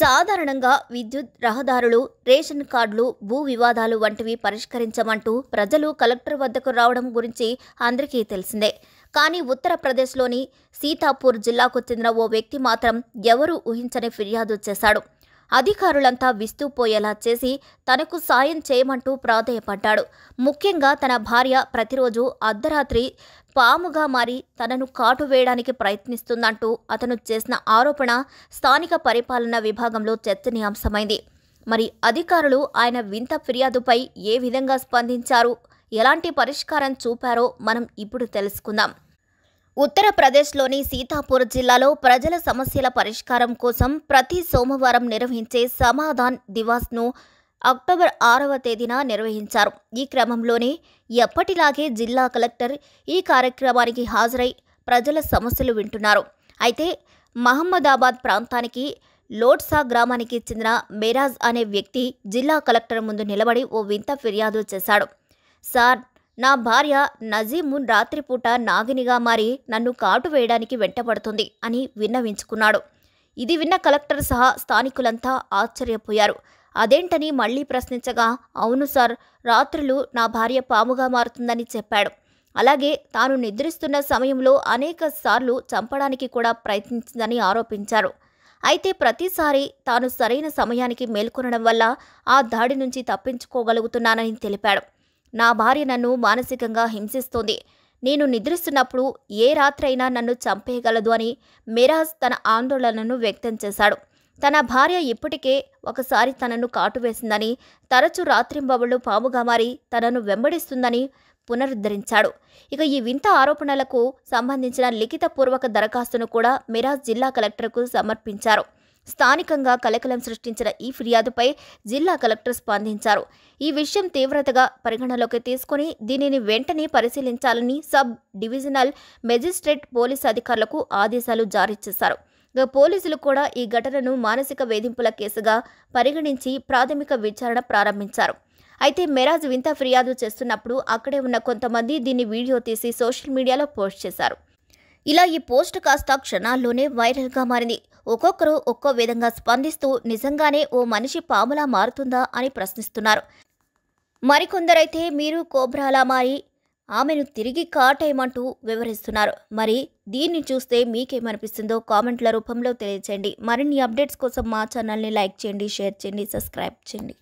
సాధారణంగా విద్యుత్, రహదారులు, రేషన్ కార్డులు, భూ వివాదాలు వంటివి పరిష్కరించమంటూ ప్రజలు కలెక్టర్ వద్దకు రావడం గురించి అందరికీ తెలిసిందే. కానీ ఉత్తరప్రదేశ్లోని సీతాపూర్ జిల్లాకు చెందిన ఓ వ్యక్తి మాత్రం ఎవరూ ఊహించని ఫిర్యాదు చేశాడు. అధికారులంతా విస్తుపోయేలా చేసి తనకు సాయం చేయమంటూ ప్రాధేయపడ్డాడు. ముఖ్యంగా తన భార్య ప్రతిరోజు అర్ధరాత్రి పాముగా మారి తనను కాటు వేయడానికి ప్రయత్నిస్తుందంటూ అతను చేసిన ఆరోపణ స్థానిక పరిపాలనా విభాగంలో చర్చనీయాంశమైంది. మరి అధికారులు ఆయన వింత ఫిర్యాదుపై ఏ విధంగా స్పందించారు, ఎలాంటి పరిష్కారం చూపారో మనం ఇప్పుడు తెలుసుకుందాం. ఉత్తరప్రదేశ్లోని సీతాపూర్ జిల్లాలో ప్రజల సమస్యల పరిష్కారం కోసం ప్రతి సోమవారం నిర్వహించే సమాధాన్ దివాస్ను అక్టోబర్ 6వ తేదీన నిర్వహించారు. ఈ క్రమంలోనే ఎప్పటిలాగే జిల్లా కలెక్టర్ ఈ కార్యక్రమానికి హాజరై ప్రజల సమస్యలు వింటున్నారు. అయితే మహమ్మదాబాద్ ప్రాంతానికి లోడ్సా గ్రామానికి చెందిన మెరాజ్ అనే వ్యక్తి జిల్లా కలెక్టర్ ముందు నిలబడి ఓ వింత ఫిర్యాదు చేశాడు. సార్, నా భార్య నజీమున్ రాత్రిపూట నాగినిగా మారి నన్ను కాటు వేయడానికి వెంటబడుతుంది అని విన్నవించుకున్నాడు. ఇది విన్న కలెక్టర్ సహా స్థానికులంతా ఆశ్చర్యపోయారు. అదేంటని మళ్లీ ప్రశ్నించగా, అవును సార్, రాత్రులు నా భార్య పాముగా మారుతుందని చెప్పాడు. అలాగే తాను నిద్రిస్తున్న సమయంలో అనేక సార్లు చంపడానికి కూడా ప్రయత్నించిందని ఆరోపించారు. అయితే ప్రతిసారి తాను సరైన సమయానికి మేల్కొనడం వల్ల ఆ దాడి నుంచి తప్పించుకోగలుగుతున్నానని తెలిపాడు. నా భార్య నన్ను మానసికంగా హింసిస్తోంది. నేను నిద్రిస్తున్నప్పుడు ఏ రాత్రైనా నన్ను చంపేయగలదు అని మెరాజ్ తన ఆందోళనను వ్యక్తం చేశాడు. తన భార్య ఇప్పటికే ఒకసారి తనను కాటువేసిందని, తరచూ రాత్రింబవళ్లు పాముగా మారి తనను వెంబడిస్తుందని పునరుద్ధరించాడు. ఇక ఈ వింత ఆరోపణలకు సంబంధించిన లిఖితపూర్వక దరఖాస్తును కూడా మెరాజ్ జిల్లా కలెక్టర్కు సమర్పించారు. స్థానికంగా కలకలం సృష్టించిన ఈ ఫిర్యాదుపై జిల్లా కలెక్టర్ స్పందించారు. ఈ విషయం తీవ్రతగా పరిగణలోకి తీసుకుని దీనిని వెంటనే పరిశీలించాలని సబ్ డివిజనల్ మెజిస్ట్రేట్ పోలీసు అధికారులకు ఆదేశాలు జారీ చేశారు. పోలీసులు కూడా ఈ ఘటనను మానసిక వేధింపుల కేసుగా పరిగణించి ప్రాథమిక విచారణ ప్రారంభించారు. అయితే మెరాజ్ వింత ఫిర్యాదు చేస్తున్నప్పుడు అక్కడే ఉన్న కొంతమంది దీన్ని వీడియో తీసి సోషల్ మీడియాలో పోస్ట్ చేశారు. ఇలా ఈ పోస్ట్ కాస్త క్షణాల్లోనే వైరల్గా మారింది. ఒక్కొక్కరు ఒక్కో విధంగా స్పందిస్తూ నిజంగానే ఓ మనిషి పాములా మారుతుందా అని ప్రశ్నిస్తున్నారు. మరికొందరైతే మీరు కోబ్రాలా మారి ఆమెను తిరిగి కాటేయమంటూ వివరిస్తున్నారు. మరి దీన్ని చూస్తే మీకేమనిపిస్తుందో కామెంట్ల రూపంలో తెలియచేయండి. మరిన్ని అప్డేట్స్ కోసం మా ఛానల్ని లైక్ చేయండి, షేర్ చేయండి, సబ్స్క్రైబ్ చేయండి.